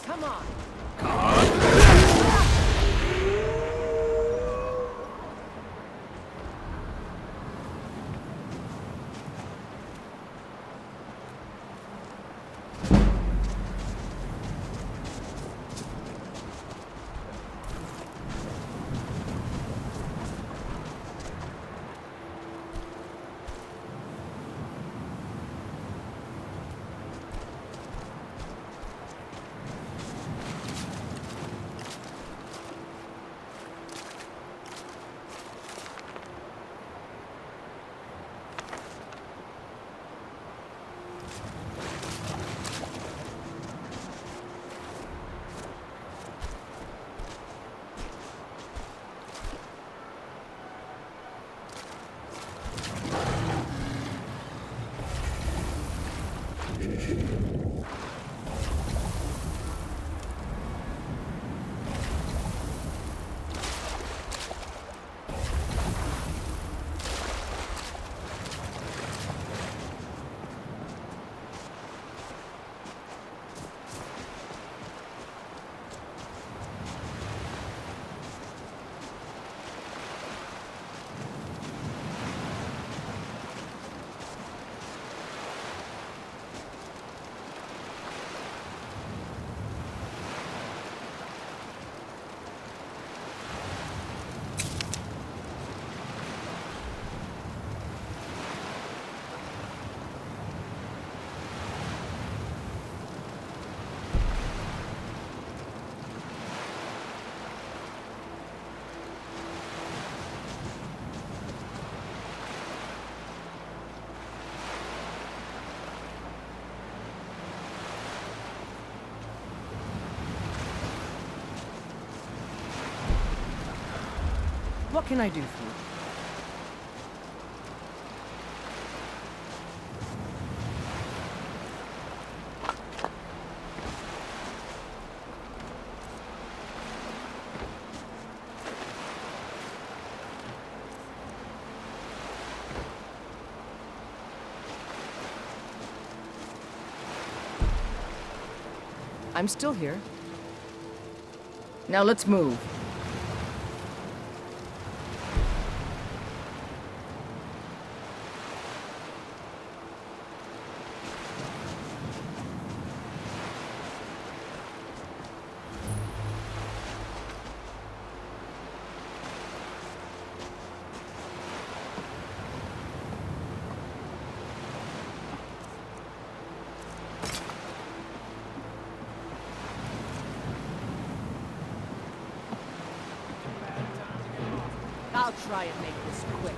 Come on. What can I do for you? I'm still here. Now let's move. I'll try and make this quick.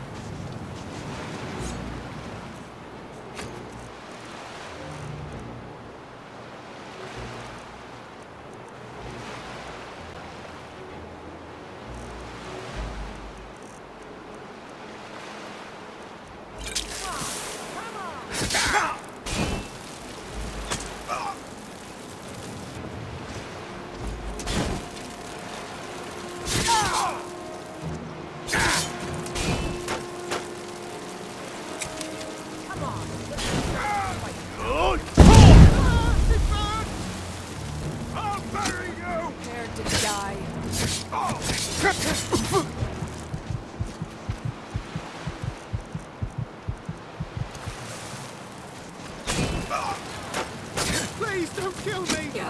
Please don't kill me! I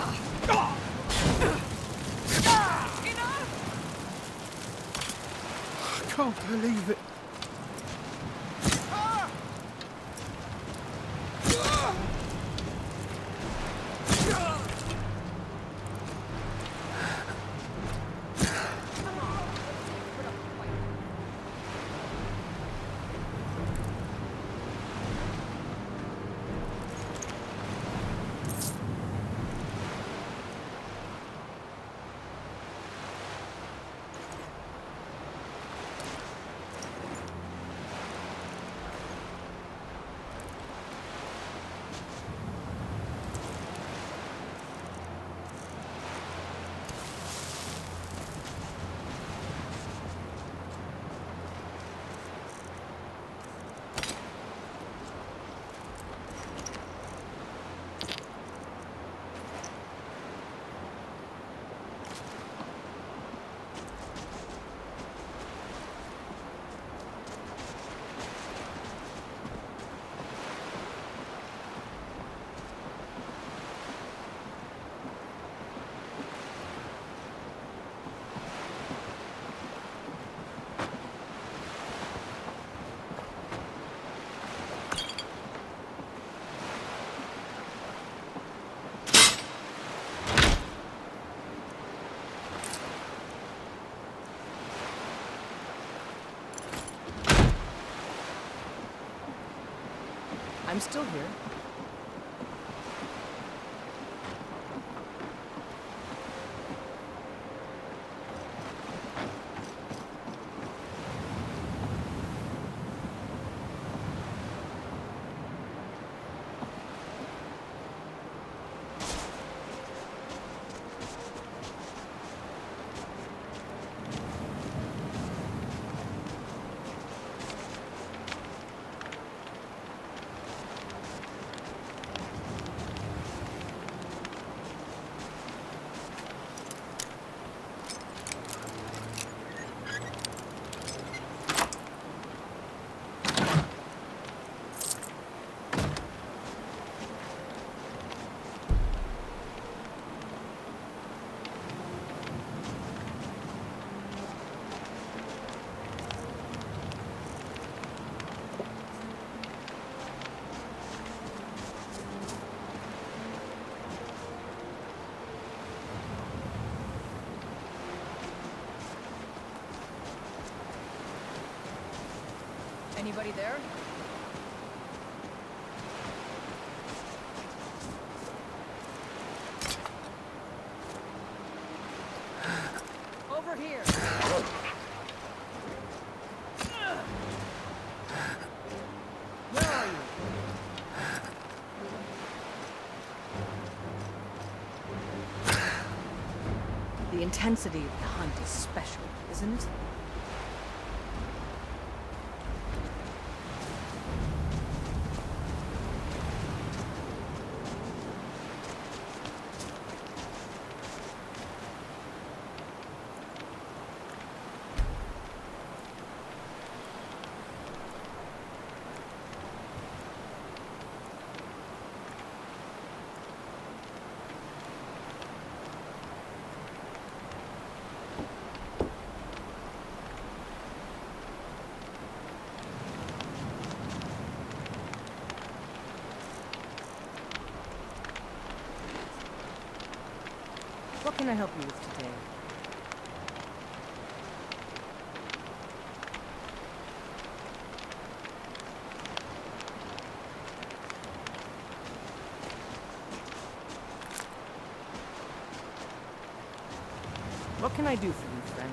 can't believe it. I'm still here. Anybody there? Over here. Where are you? The intensity of the hunt is special, isn't it? What can I help you with today? What can I do for you, friend?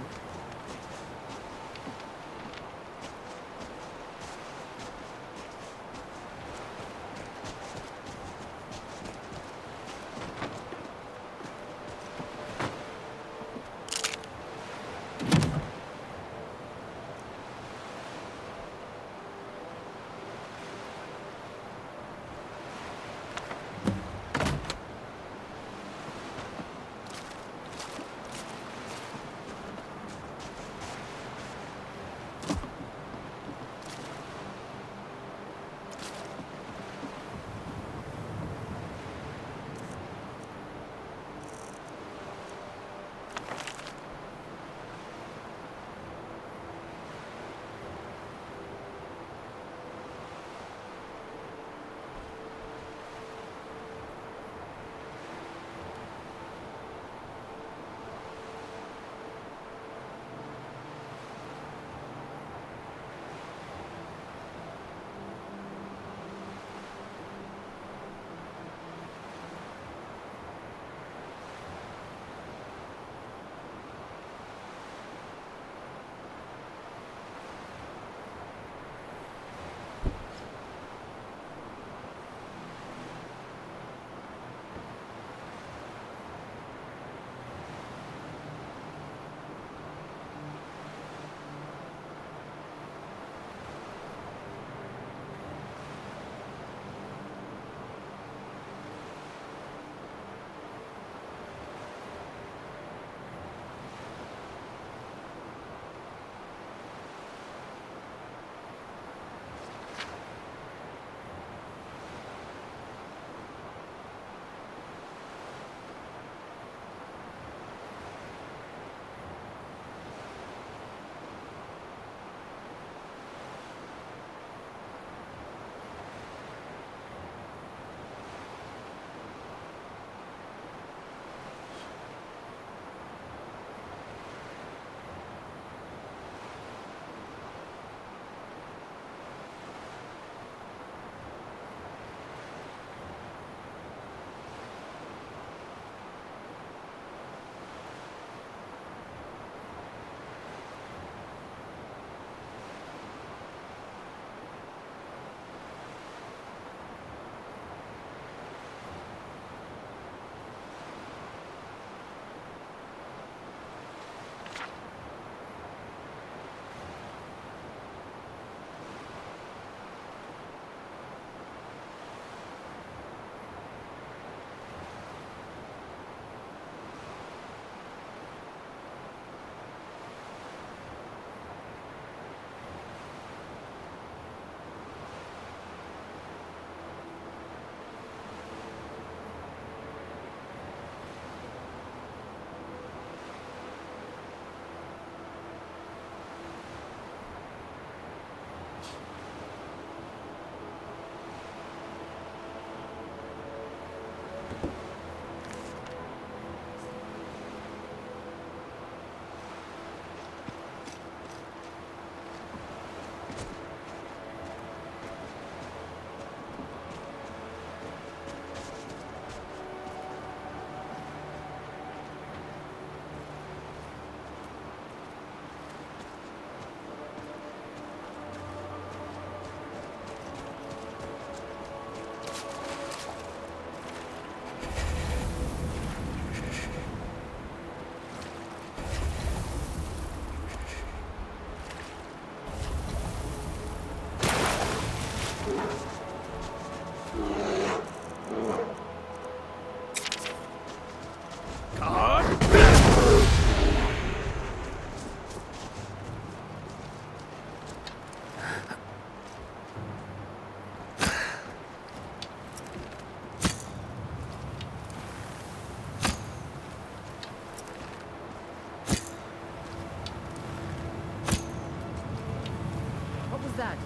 that?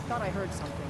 Thought I heard something.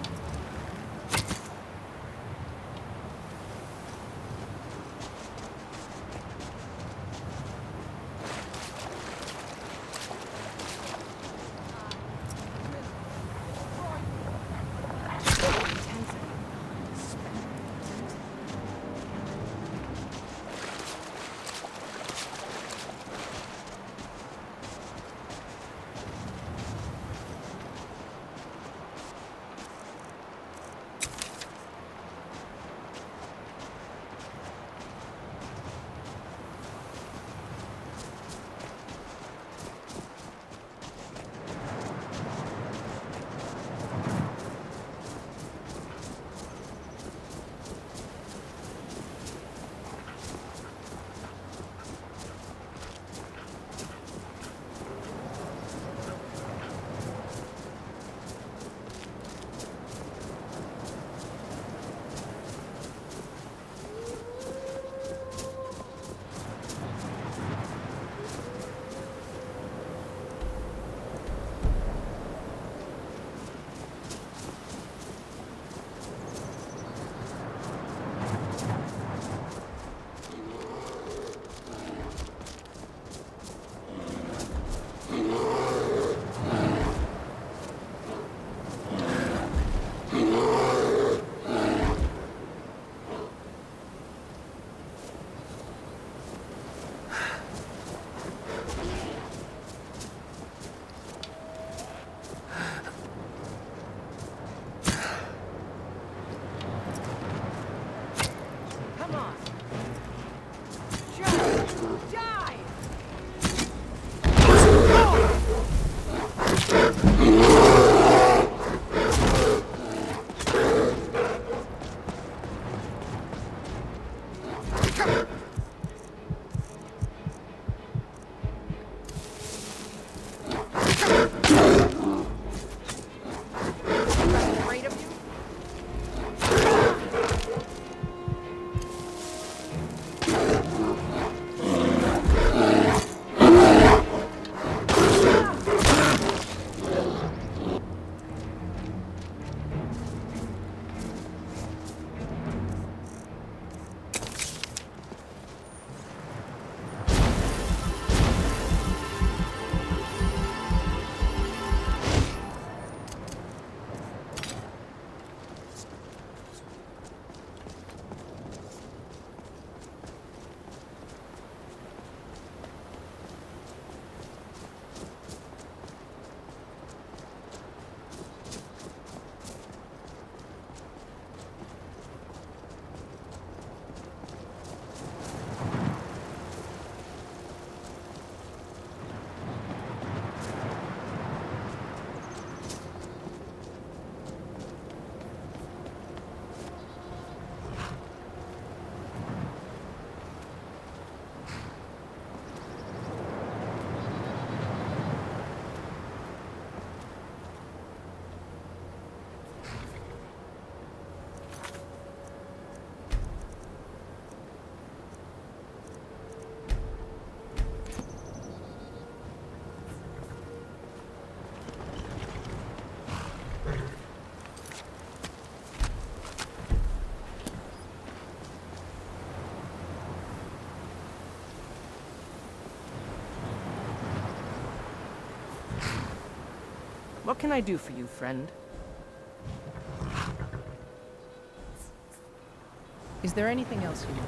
What can I do for you, friend? Is there anything else you need?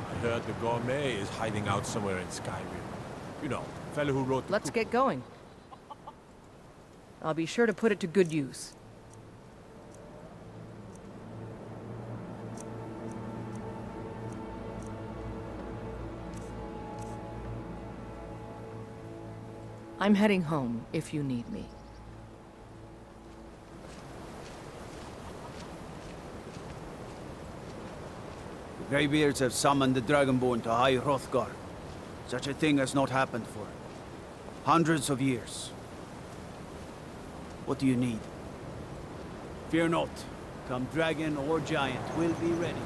I heard the gourmet is hiding out somewhere in Skyrim. You know, fellow who wrote the Let's cook- get going. I'll be sure to put it to good use. I'm heading home if you need me. The Greybeards have summoned the Dragonborn to High Hrothgar. Such a thing has not happened for hundreds of years. What do you need? Fear not. come dragon or giant, we'll be ready.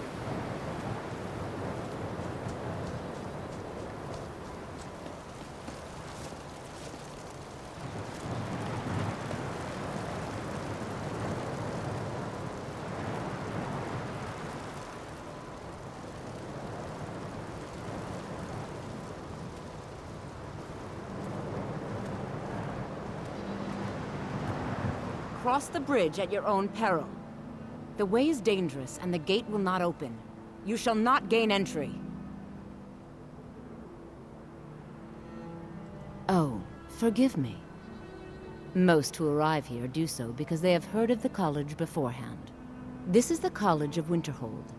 Cross the bridge at your own peril. The way is dangerous, and the gate will not open. You shall not gain entry. Oh, forgive me. Most who arrive here do so because they have heard of the college beforehand. This is the College of Winterhold,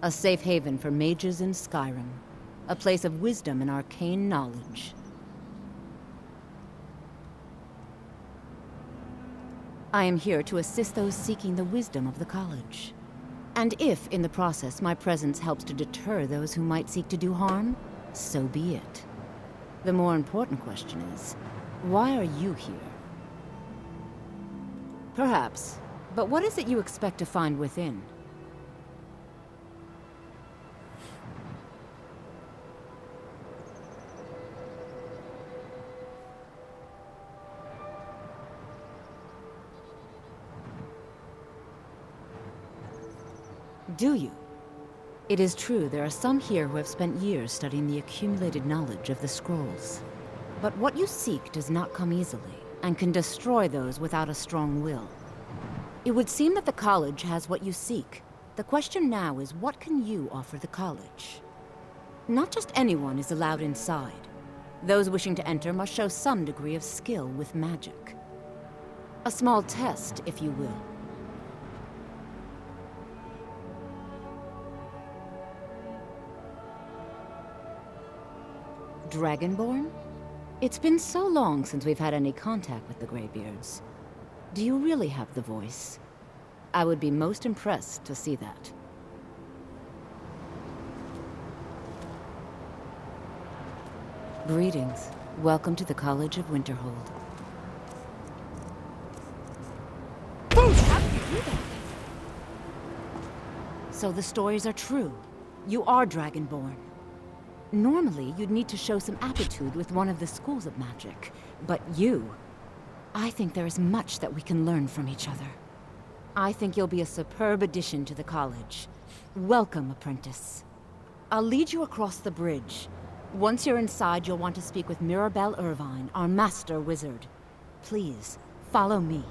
a safe haven for mages in Skyrim, a place of wisdom and arcane knowledge. I am here to assist those seeking the wisdom of the college. And if, in the process, my presence helps to deter those who might seek to do harm, so be it. The more important question is, why are you here? Perhaps, but what is it you expect to find within? Do you? It is true there are some here who have spent years studying the accumulated knowledge of the scrolls. But what you seek does not come easily, and can destroy those without a strong will. It would seem that the college has what you seek. The question now is, what can you offer the college? Not just anyone is allowed inside. Those wishing to enter must show some degree of skill with magic. A small test, if you will. Dragonborn? It's been so long since we've had any contact with the Greybeards. Do you really have the voice? I would be most impressed to see that. Greetings. Welcome to the College of Winterhold. How did you do that? So the stories are true. You are Dragonborn. Normally, you'd need to show some aptitude with one of the schools of magic. But you... I think there is much that we can learn from each other. I think you'll be a superb addition to the college. Welcome, apprentice. I'll lead you across the bridge. Once you're inside, you'll want to speak with Mirabelle Irvine, our master wizard. Please, follow me.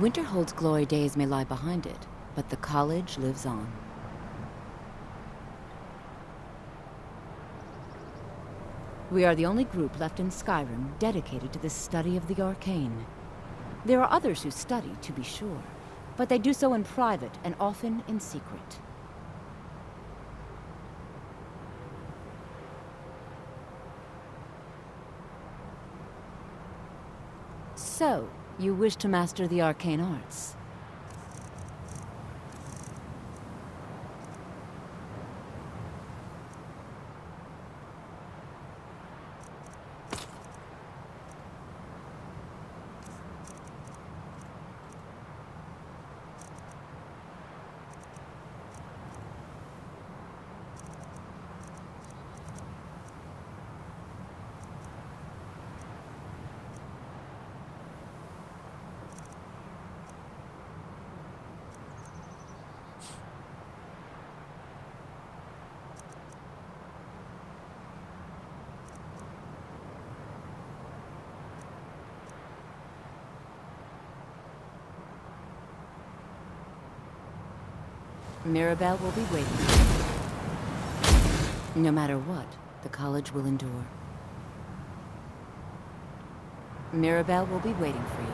Winterhold's glory days may lie behind it, but the college lives on. We are the only group left in Skyrim dedicated to the study of the arcane. There are others who study, to be sure, but they do so in private and often in secret. So, you wish to master the arcane arts? Mirabelle will be waiting. No matter what, the college will endure. Mirabelle will be waiting for you.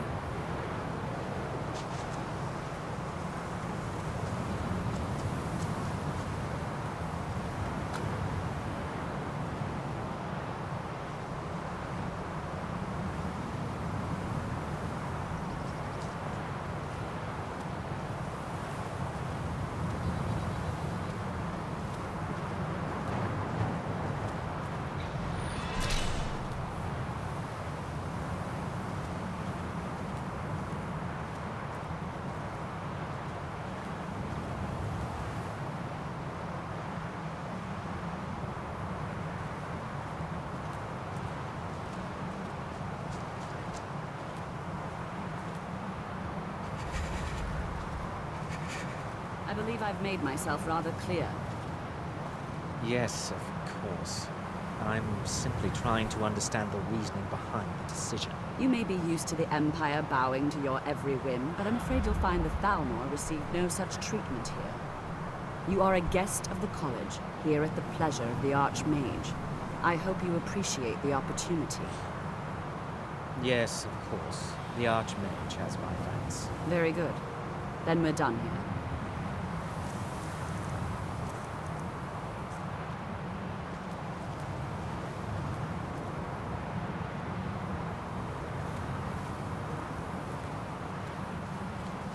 I believe I've made myself rather clear. Yes, of course. I'm simply trying to understand the reasoning behind the decision. You may be used to the Empire bowing to your every whim, but I'm afraid you'll find the Thalmor received no such treatment here. You are a guest of the college, here at the pleasure of the Archmage. I hope you appreciate the opportunity. Yes, of course. The Archmage has my thanks. Very good. Then we're done here.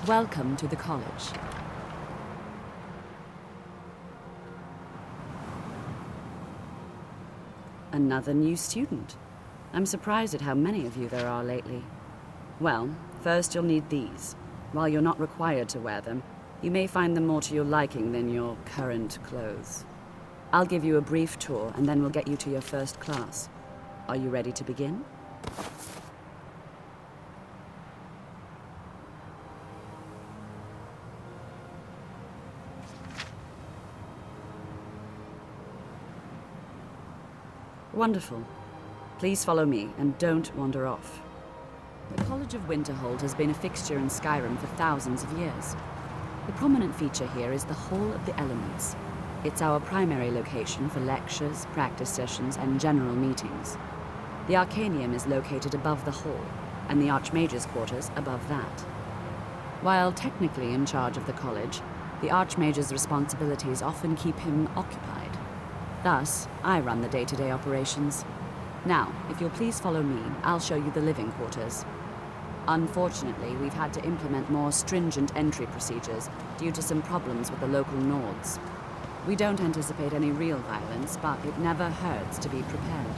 Welcome to the college. Another new student. I'm surprised at how many of you there are lately. Well, first you'll need these. While you're not required to wear them, you may find them more to your liking than your current clothes. I'll give you a brief tour, and then we'll get you to your first class. Are you ready to begin? Wonderful. Please follow me, and don't wander off. The College of Winterhold has been a fixture in Skyrim for thousands of years. The prominent feature here is the Hall of the Elements. It's our primary location for lectures, practice sessions, and general meetings. The Arcanium is located above the hall, and the Archmage's quarters above that. While technically in charge of the college, the Archmage's responsibilities often keep him occupied. Thus, I run the day-to-day operations. Now, if you'll please follow me, I'll show you the living quarters. Unfortunately, we've had to implement more stringent entry procedures due to some problems with the local Nords. We don't anticipate any real violence, but it never hurts to be prepared.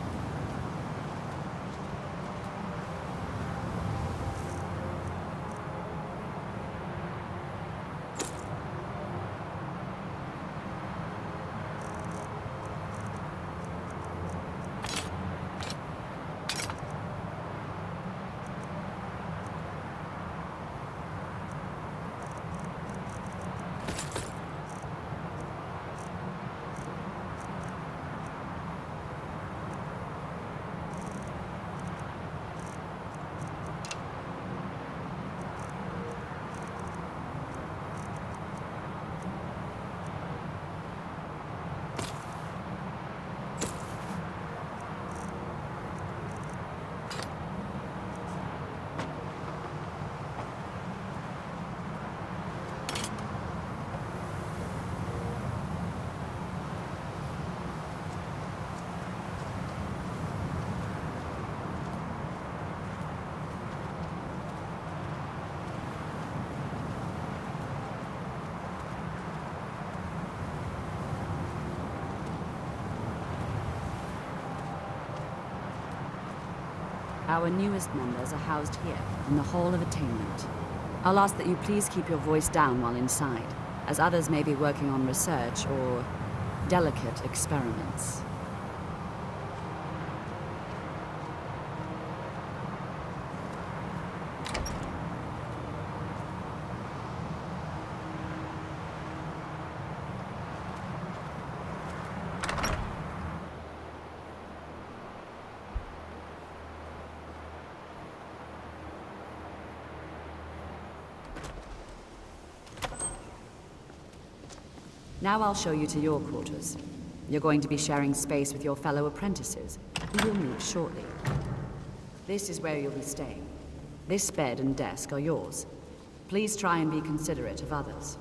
Our newest members are housed here, in the Hall of Attainment. I'll ask that you please keep your voice down while inside, as others may be working on research or delicate experiments. Now I'll show you to your quarters. You're going to be sharing space with your fellow apprentices, who you'll meet shortly. This is where you'll be staying. This bed and desk are yours. Please try and be considerate of others.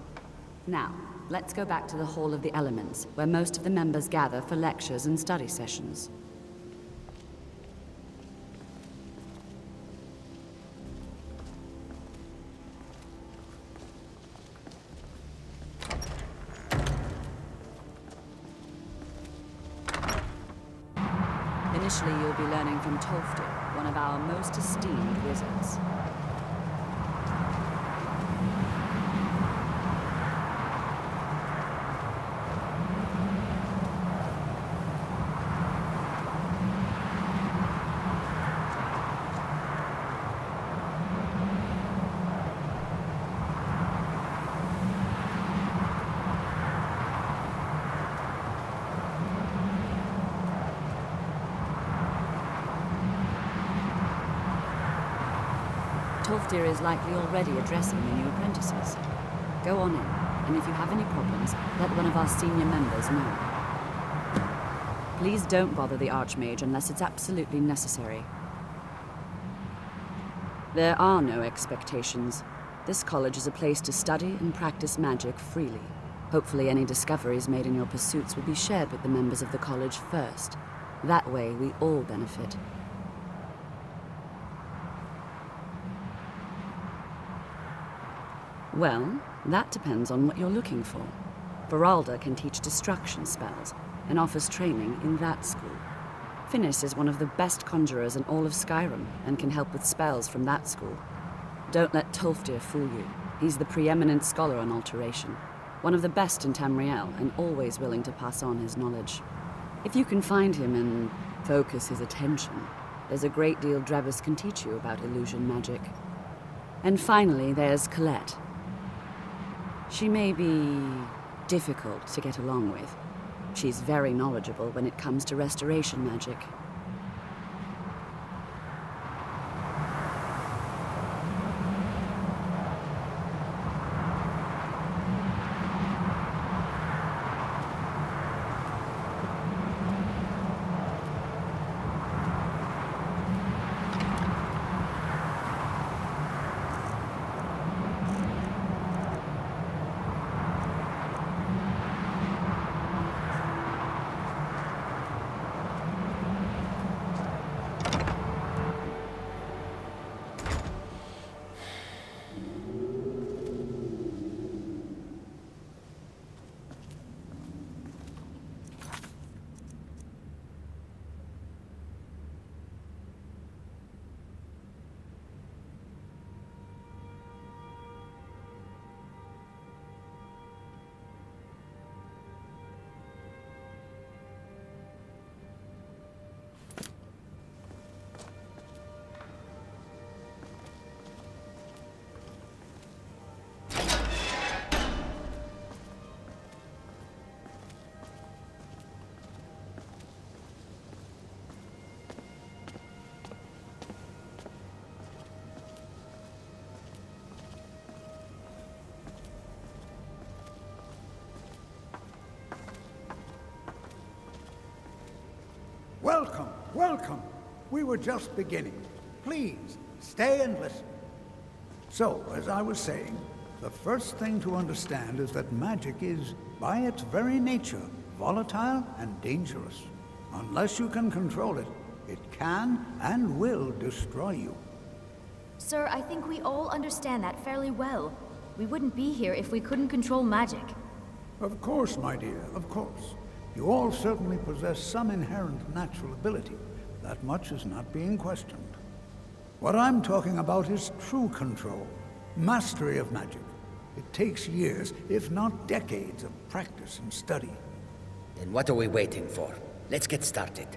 Now, let's go back to the Hall of the Elements, where most of the members gather for lectures and study sessions. Initially, you'll be learning from Tolfdir, one of our most esteemed wizards. Tolfdir is likely already addressing the new apprentices. Go on in, and if you have any problems, let one of our senior members know. Please don't bother the Archmage unless it's absolutely necessary. There are no expectations. This college is a place to study and practice magic freely. Hopefully any discoveries made in your pursuits will be shared with the members of the college first. That way, we all benefit. Well, that depends on what you're looking for. Beralda can teach destruction spells, and offers training in that school. Finis is one of the best conjurers in all of Skyrim, and can help with spells from that school. Don't let Tolfdir fool you. He's the preeminent scholar on alteration, one of the best in Tamriel, and always willing to pass on his knowledge. If you can find him and focus his attention, there's a great deal Drevis can teach you about illusion magic. And finally, there's Colette. She may be difficult to get along with. She's very knowledgeable when it comes to restoration magic. Welcome, welcome. We were just beginning. Please, stay and listen. So, as I was saying, the first thing to understand is that magic is, by its very nature, volatile and dangerous. Unless you can control it, it can and will destroy you. Sir, I think we all understand that fairly well. We wouldn't be here if we couldn't control magic. Of course, my dear, of course. You all certainly possess some inherent natural ability. That much is not being questioned. What I'm talking about is true control, mastery of magic. It takes years, if not decades, of practice and study. Then what are we waiting for? Let's get started.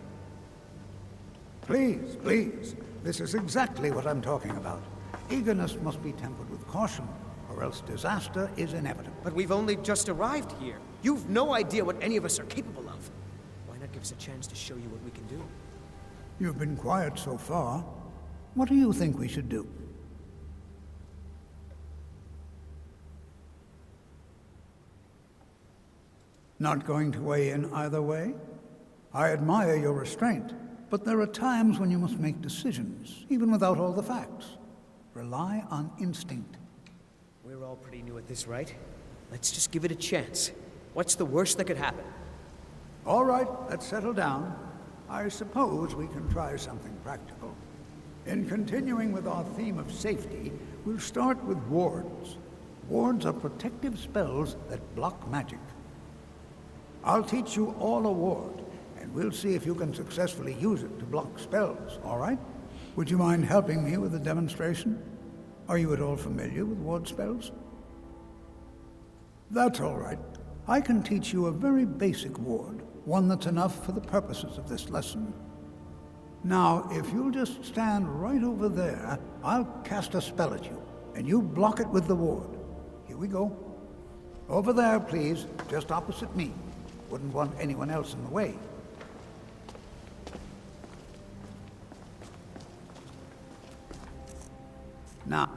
Please, please. This is exactly what I'm talking about. Eagerness must be tempered with caution, or else disaster is inevitable. But we've only just arrived here. You've no idea what any of us are capable of. Why not give us a chance to show you what we can do? You've been quiet so far. What do you think we should do? Not going to weigh in either way? I admire your restraint, but there are times when you must make decisions, even without all the facts. Rely on instinct. We're all pretty new at this, right? Let's just give it a chance. What's the worst that could happen? All right, let's settle down. I suppose we can try something practical. In continuing with our theme of safety, we'll start with wards. Wards are protective spells that block magic. I'll teach you all a ward, and we'll see if you can successfully use it to block spells, all right? Would you mind helping me with a demonstration? Are you at all familiar with ward spells? That's all right. I can teach you a very basic ward, one that's enough for the purposes of this lesson. Now, if you'll just stand right over there, I'll cast a spell at you, and you block it with the ward. Here we go. Over there, please, just opposite me. Wouldn't want anyone else in the way. Now,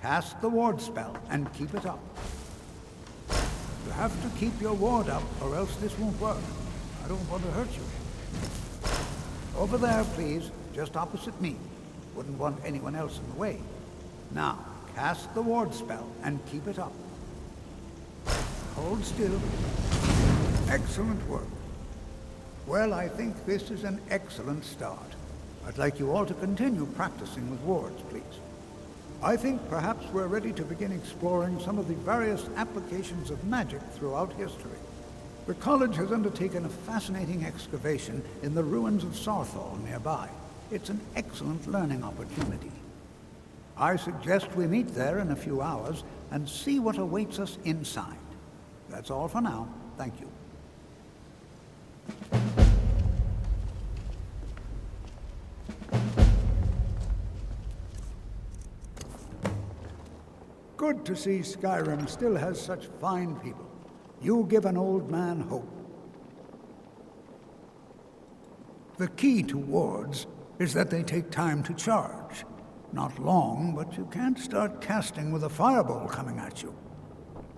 cast the ward spell and keep it up. You have to keep your ward up or else this won't work. I don't want to hurt you. Over there, please, just opposite me. Wouldn't want anyone else in the way. Now, cast the ward spell and keep it up. Hold still. Excellent work. Well, I think this is an excellent start. I'd like you all to continue practicing with wards, please. I think perhaps we're ready to begin exploring some of the various applications of magic throughout history. The college has undertaken a fascinating excavation in the ruins of Sarthal nearby. It's an excellent learning opportunity. I suggest we meet there in a few hours and see what awaits us inside. That's all for now. Thank you. Good to see Skyrim still has such fine people. You give an old man hope. The key to wards is that they take time to charge. Not long, but you can't start casting with a fireball coming at you.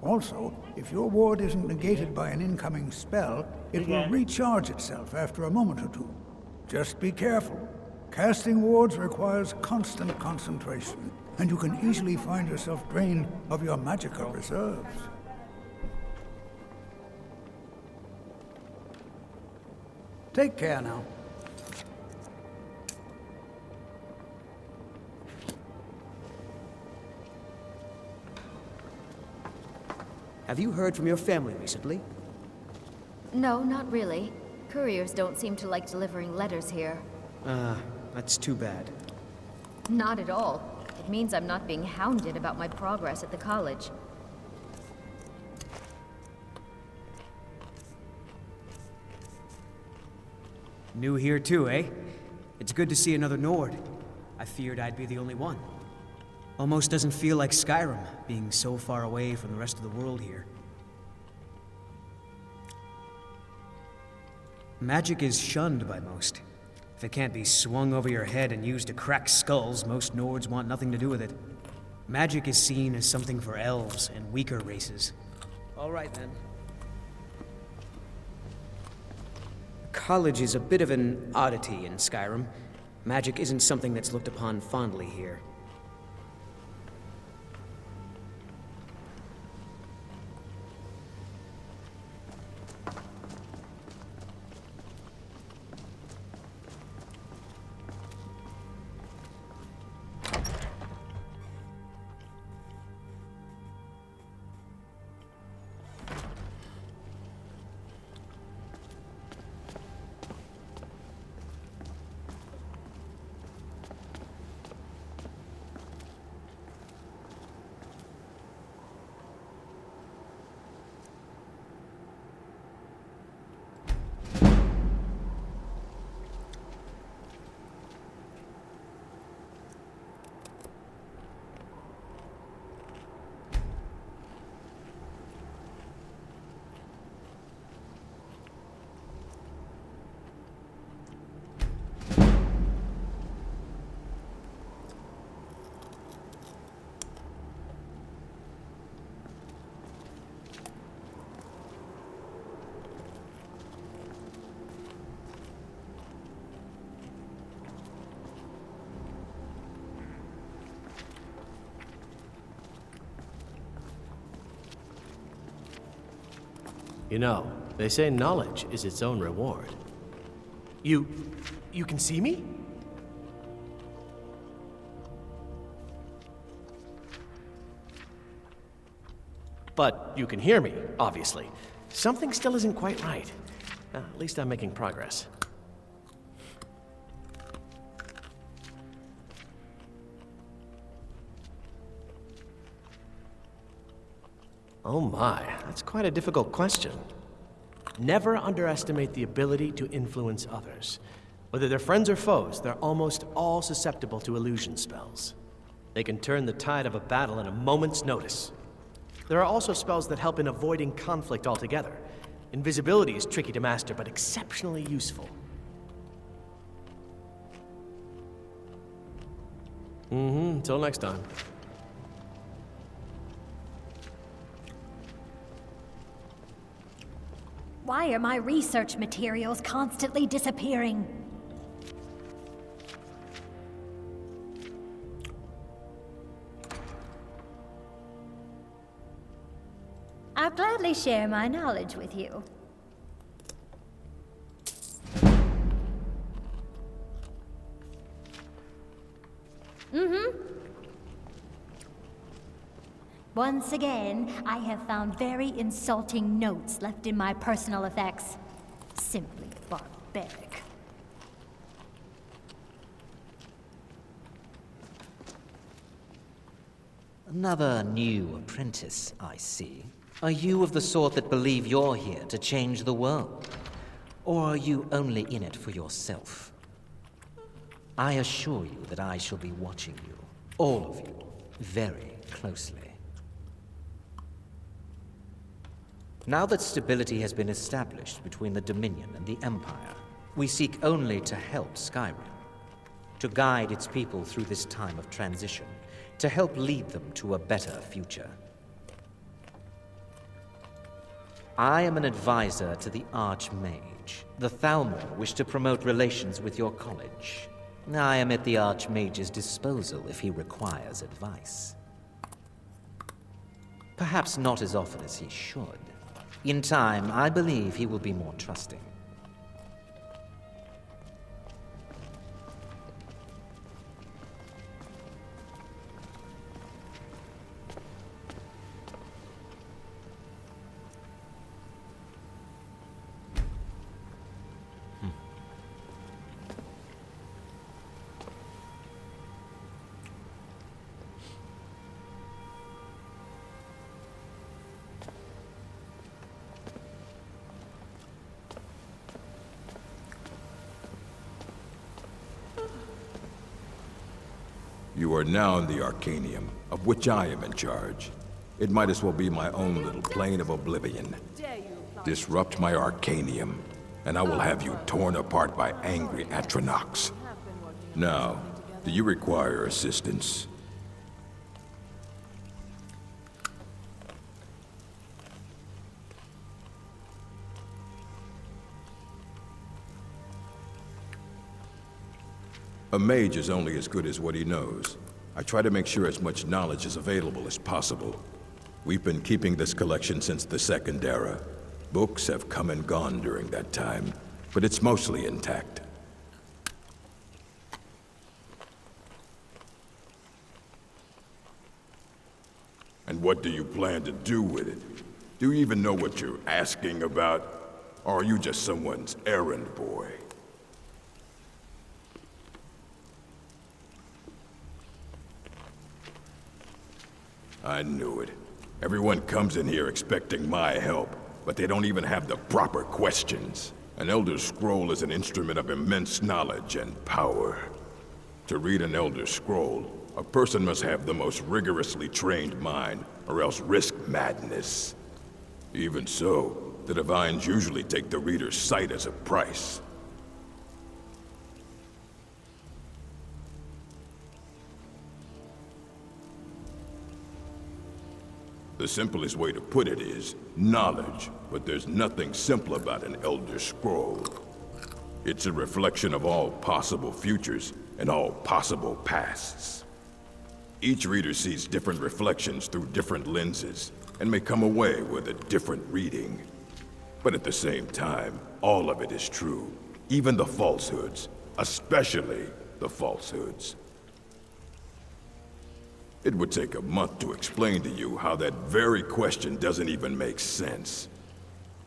Also, if your ward isn't negated by an incoming spell, it will recharge itself after a moment or two. Just be careful. Casting wards requires constant concentration, and you can easily find yourself drained of your magica reserves. Take care now. Have you heard from your family recently? No, not really. Couriers don't seem to like delivering letters here. That's too bad. Not at all. It means I'm not being hounded about my progress at the college. New here too, eh? It's good to see another Nord. I feared I'd be the only one. Almost doesn't feel like Skyrim, being so far away from the rest of the world here. Magic is shunned by most. If it can't be swung over your head and used to crack skulls, most Nords want nothing to do with it. Magic is seen as something for elves and weaker races. All right, then. College is a bit of an oddity in Skyrim. Magic isn't something that's looked upon fondly here. You know, they say knowledge is its own reward. You can see me? But you can hear me, obviously. Something still isn't quite right. At least I'm making progress. Oh my, that's quite a difficult question. Never underestimate the ability to influence others. Whether they're friends or foes, they're almost all susceptible to illusion spells. They can turn the tide of a battle in a moment's notice. There are also spells that help in avoiding conflict altogether. Invisibility is tricky to master, but exceptionally useful. Until next time. Why are my research materials constantly disappearing? I'll gladly share my knowledge with you. Once again, I have found very insulting notes left in my personal effects. Simply barbaric. Another new apprentice, I see. Are you of the sort that believe you're here to change the world? Or are you only in it for yourself? I assure you that I shall be watching you, all of you, very closely. Now that stability has been established between the Dominion and the Empire, we seek only to help Skyrim, to guide its people through this time of transition, to help lead them to a better future. I am an advisor to the Archmage. The Thalmor wish to promote relations with your college. I am at the Archmage's disposal if he requires advice. Perhaps not as often as he should. In time, I believe he will be more trusting. You are now in the Arcanium, of which I am in charge. It might as well be my own little plane of oblivion. Disrupt my Arcanium, and I will have you torn apart by angry Atronachs. Now, do you require assistance? A mage is only as good as what he knows. I try to make sure as much knowledge is available as possible. We've been keeping this collection since the Second Era. Books have come and gone during that time, but it's mostly intact. And what do you plan to do with it? Do you even know what you're asking about? Or are you just someone's errand boy? I knew it. Everyone comes in here expecting my help, but they don't even have the proper questions. An Elder Scroll is an instrument of immense knowledge and power. To read an Elder Scroll, a person must have the most rigorously trained mind, or else risk madness. Even so, the Divines usually take the reader's sight as a price. The simplest way to put it is knowledge, but there's nothing simple about an Elder Scroll. It's a reflection of all possible futures and all possible pasts. Each reader sees different reflections through different lenses, and may come away with a different reading. But at the same time, all of it is true. Even the falsehoods. Especially the falsehoods. It would take a month to explain to you how that very question doesn't even make sense.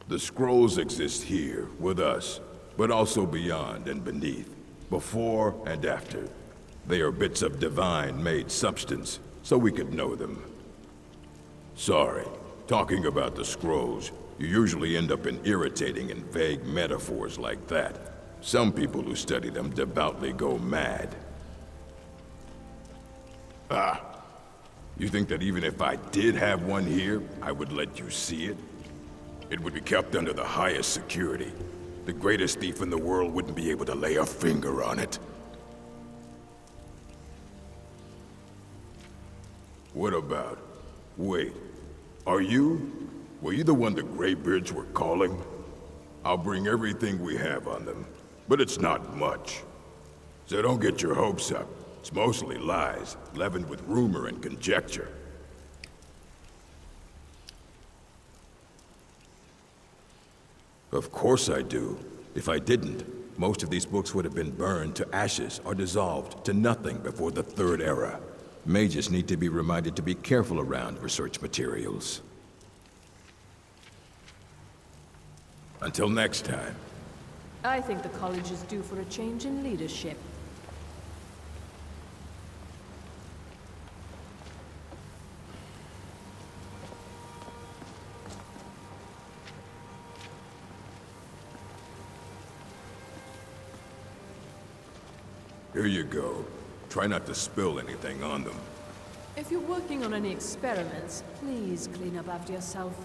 The scrolls exist here, with us, but also beyond and beneath, before and after. They are bits of divine-made substance, so we could know them. Sorry, talking about the scrolls, you usually end up in irritating and vague metaphors like that. Some people who study them devoutly go mad. Ah, you think that even if I did have one here, I would let you see it? It would be kept under the highest security. The greatest thief in the world wouldn't be able to lay a finger on it. What about... Wait, were you the one the Greybeards were calling? I'll bring everything we have on them, but it's not much. So don't get your hopes up. It's mostly lies, leavened with rumor and conjecture. Of course I do. If I didn't, most of these books would have been burned to ashes or dissolved to nothing before the Third Era. Mages need to be reminded to be careful around research materials. Until next time. I think the college is due for a change in leadership. Here you go. Try not to spill anything on them. If you're working on any experiments, please clean up after yourself.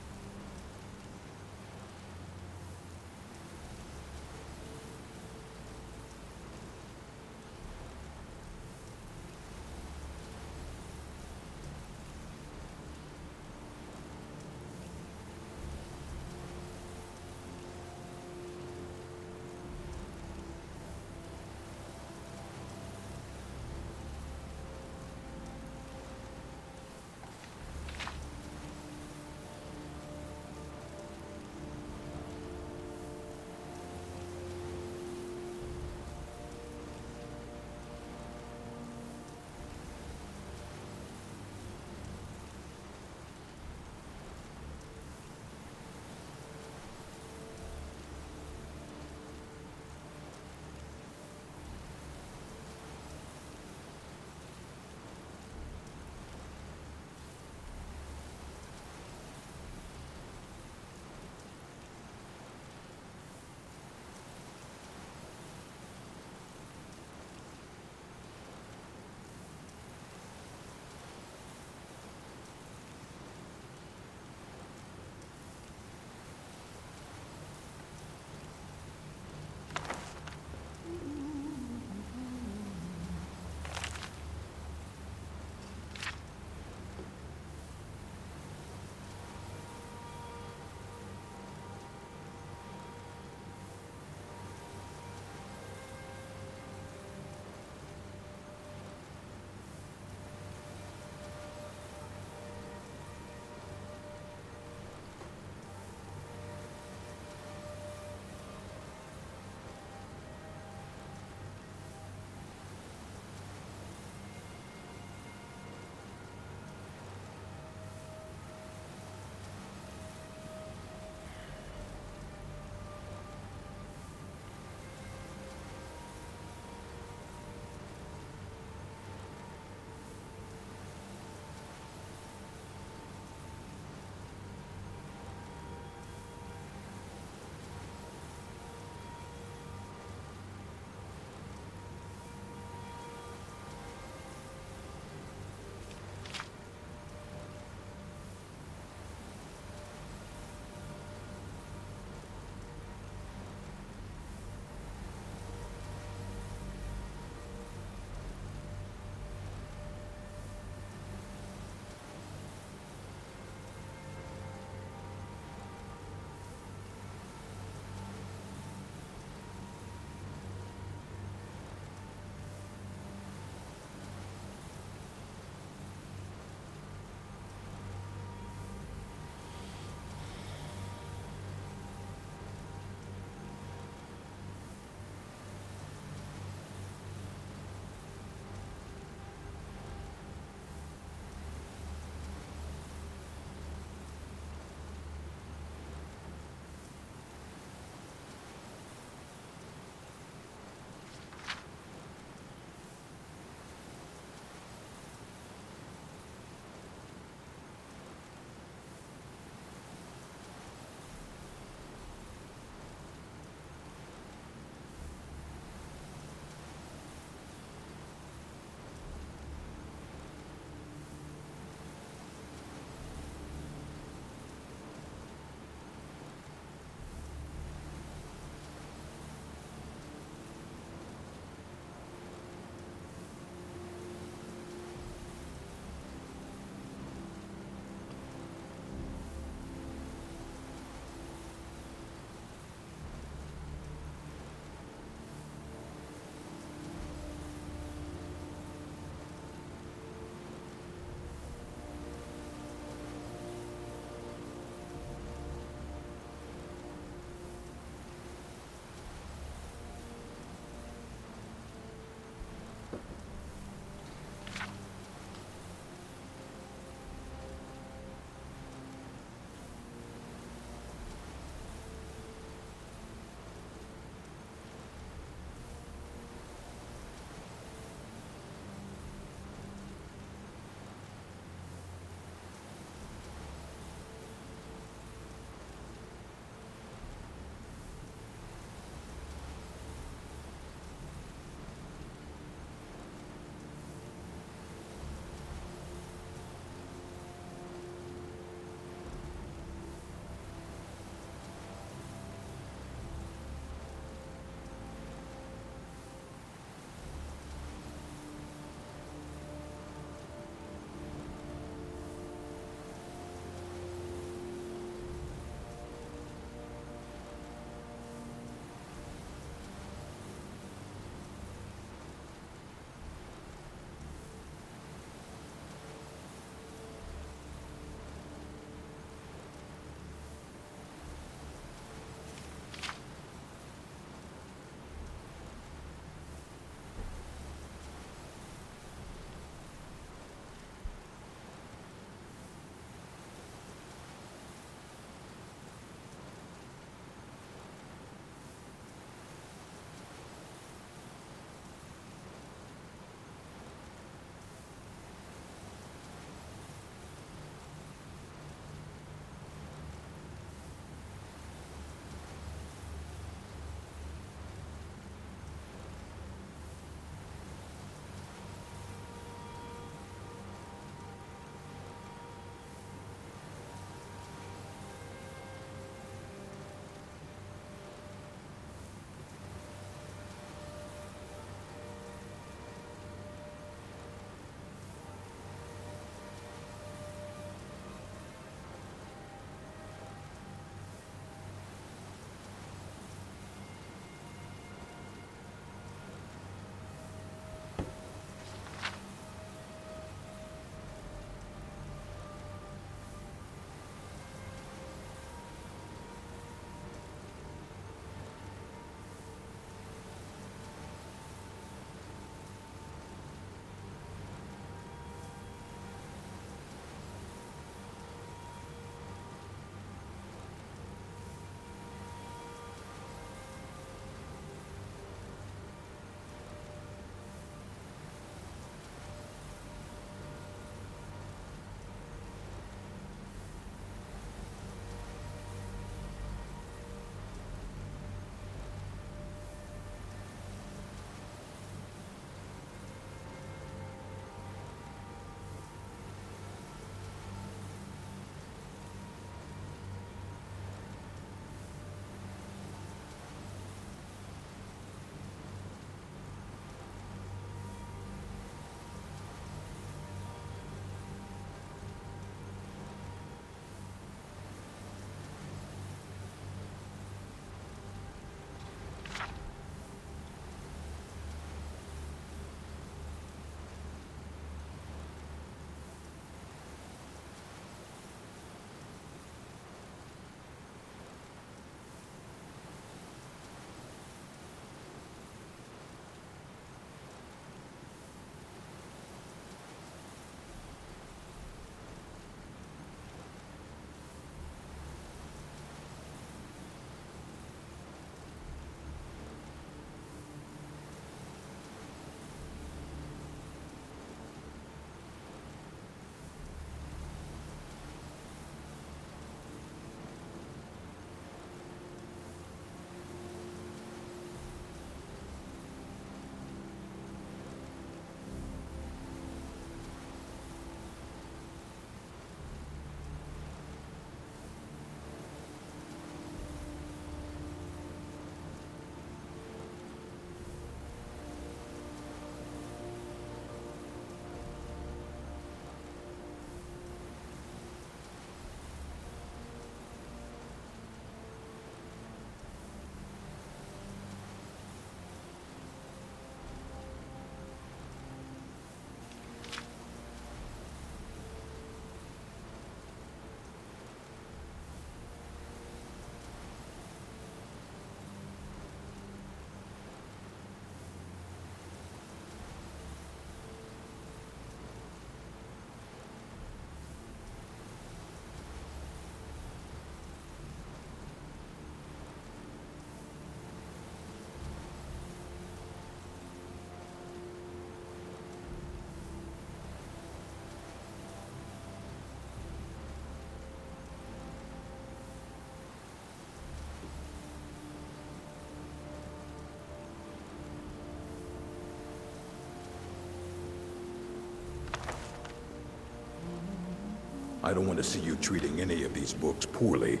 I don't want to see you treating any of these books poorly.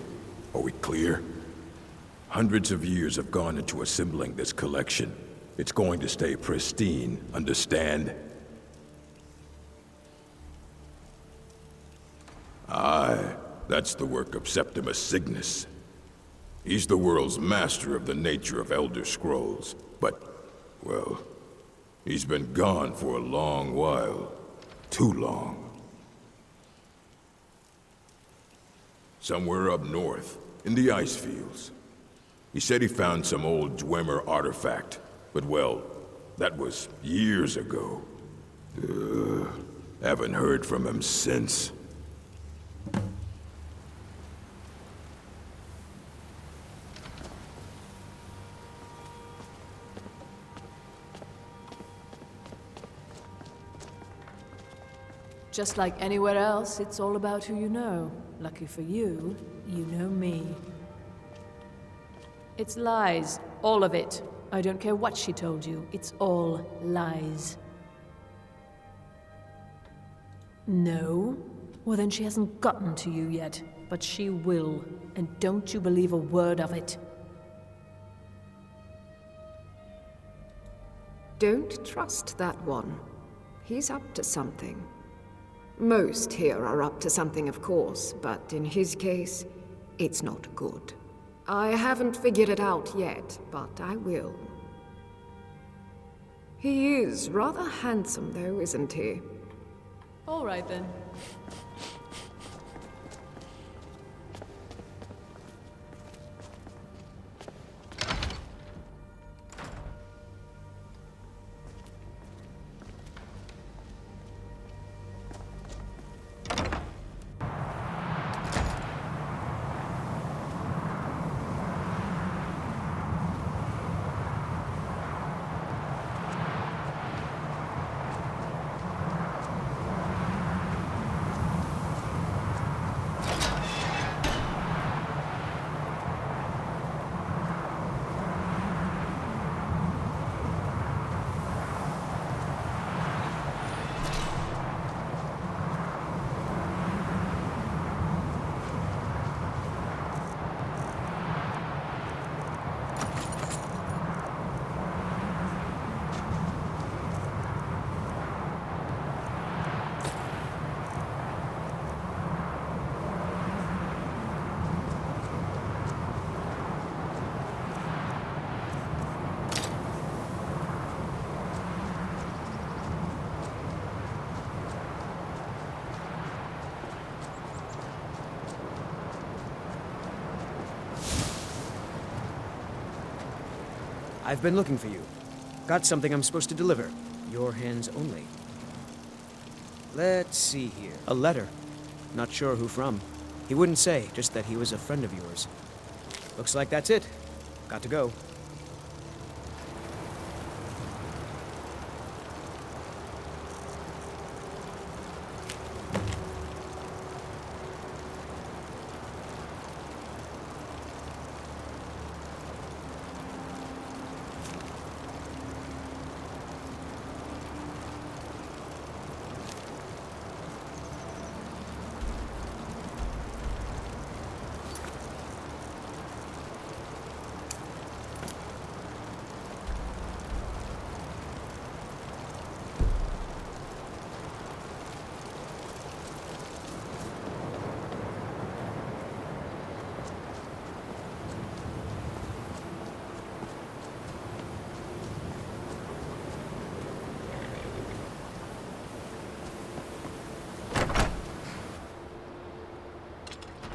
Are we clear? Hundreds of years have gone into assembling this collection. It's going to stay pristine, understand? Aye, that's the work of Septimus Cygnus. He's the world's master of the nature of Elder Scrolls, but, well, he's been gone for a long while. Too long. Somewhere up north, in the ice fields. He said he found some old Dwemer artifact, but well, that was years ago. Haven't heard from him since. Just like anywhere else, it's all about who you know. Lucky for you, you know me. It's lies, all of it. I don't care what she told you, it's all lies. No? Well, then she hasn't gotten to you yet, but she will. And don't you believe a word of it. Don't trust that one. He's up to something. Most here are up to something, of course, but in his case, it's not good. I haven't figured it out yet, but I will. He is rather handsome, though, isn't he? All right, then. I've been looking for you. Got something I'm supposed to deliver. Your hands only. Let's see here. A letter. Not sure who from. He wouldn't say, just that he was a friend of yours. Looks like that's it. Got to go.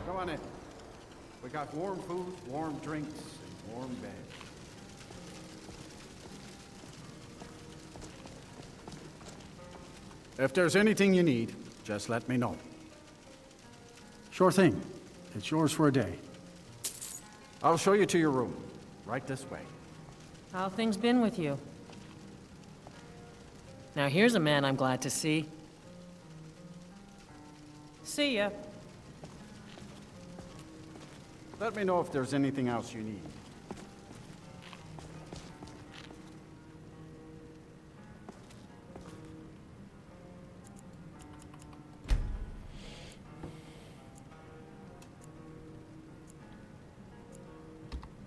Come on in. We got warm food, warm drinks, and warm beds. If there's anything you need, just let me know. Sure thing. It's yours for a day. I'll show you to your room. Right this way. How things been with you? Now here's a man I'm glad to see. See ya. Let me know if there's anything else you need.